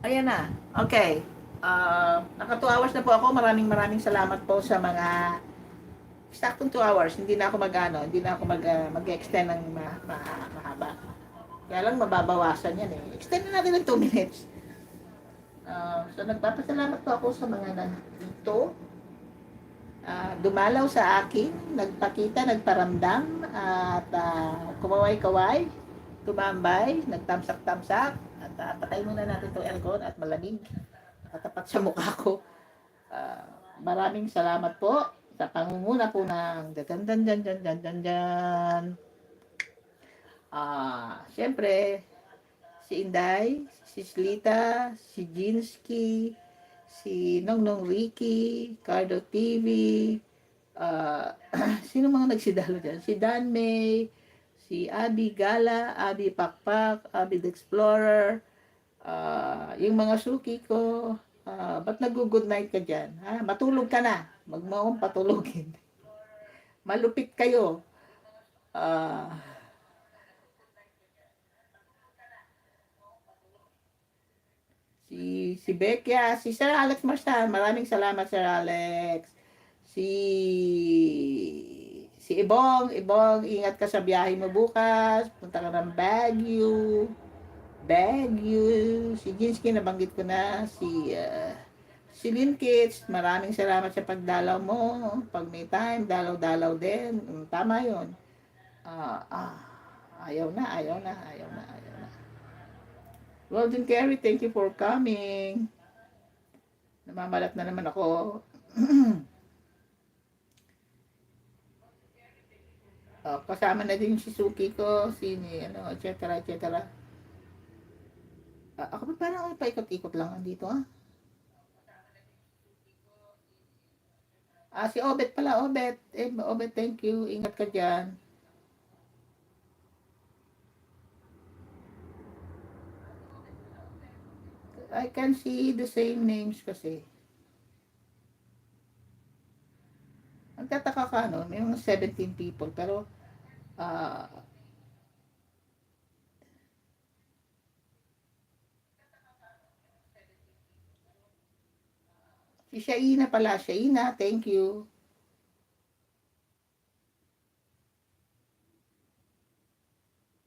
Ayan na. Okay. Naka 2 hours na po ako. Maraming salamat po sa mga saktong 2 hours. Hindi na ako hindi na ako mag-extend ng mahaba. Kaya lang mababawasan yan eh. Extend na natin ng 2 minutes. So nagpapasalamat po ako sa mga nandito. Dumalaw sa akin, nagpakita, nagparamdam, at kumaway-kaway, tumambay, nagtamsak-tamsak, at patay muna natin itong aircon at malamig. Nakatapat sa mukha ko. Maraming salamat po sa pangunguna po ng dan. Siyempre, si Inday, si Slita, si Jinsky, si Nongnong Ricky, Cardo TV, sino mga nagsidalo dyan? Si Dan May, si Abby Gala, Abby Pakpak, Abby the Explorer, yung mga suki ko, ba't nag-good night ka dyan? Ha? Matulog ka na. Magmaong patulogin. Malupit kayo. Ah, si Bekia, si Sir Alex Marsan, maraming salamat Sir Alex. Si Ibong, ingat ka sa biyahe mo bukas. Punta ka ng Baguio. Si Jinsky, nabanggit ko na. Si Lynn Kids, maraming salamat sa pagdalaw mo. Pag may time, dalaw-dalaw din. Tama yun. Ah, ah, ayaw na. Golden Carry, thank you for coming. Namamalat na naman ako. Kasama na din yung Suzuki ko, etc. Ako ba parang paikot-ikot lang andito si Obet pala, Obet. Obet, thank you. Ingat ka dyan. I can see the same names kasi. Nagtataka ka, no? May mga 17 people, pero uh, si Shaina pala. Shaina, thank you.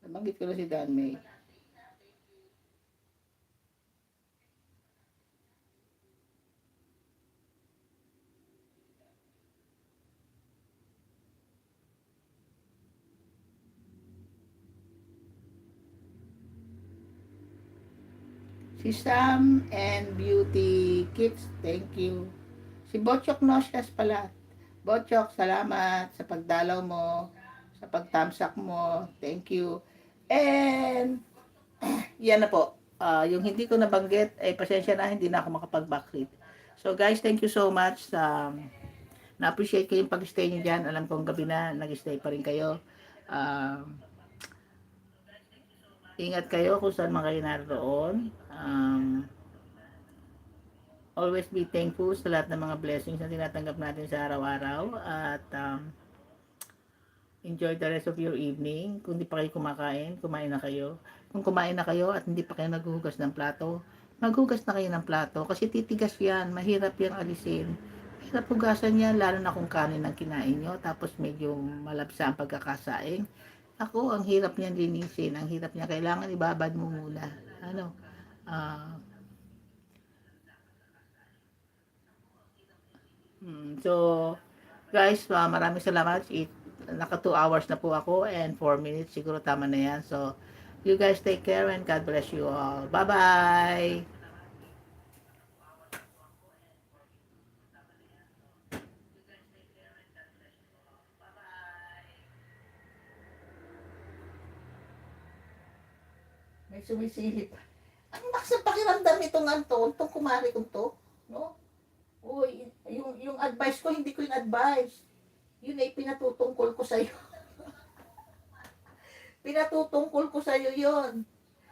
Nabanggit ko na si Dan May. Si Sam and Beauty Kids, thank you. Si Botchok Nosyas pala. Botchok, salamat sa pagdalaw mo, sa pagtamsak mo. Thank you. And, yan na po. Yung hindi ko nabanggit, ay pasensya na, hindi na ako makapag-backread. So guys, thank you so much. Na-appreciate ko yung pag-stay nyo dyan. Alam kong gabi na, nag-stay pa rin kayo. Ingat kayo kung saan mga kayo naroon. Always be thankful sa lahat ng mga blessings na tinatanggap natin sa araw-araw. At enjoy the rest of your evening. Kung di pa kayo kumakain, kumain na kayo. Kung kumain na kayo at hindi pa kayo naghuhugas ng plato, maghugas na kayo ng plato kasi titigas yan, mahirap yung alisin. Mahirap hugasan yan, lalo na kung kanin ang kinain nyo, tapos medyo malabsa ang pagkakasaing. Ako, ang hirap niyan linisin, ang hirap niya, kailangan ibabad mo muna. Ano, so, guys, maraming salamat. Naka 2 hours na po ako and 4 minutes siguro tama na yan. So, you guys take care and God bless you all. Bye-bye! May sumisilip. Ang baksa pakiramdam itong itong kumari kong to, no? Uy, yung advice ko, hindi ko yung advice. Yun ay pinatutungkol ko sa'yo. Pinatutungkol ko sa'yo yun.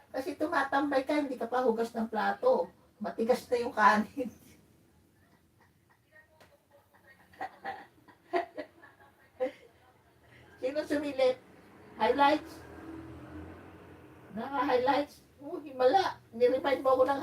Kasi tumatambay ka, hindi ka pa hugas ng plato. Matigas na yung kanin. Sino sumilip? Highlights? Naka-highlights? Himala. Niremind mo ako ng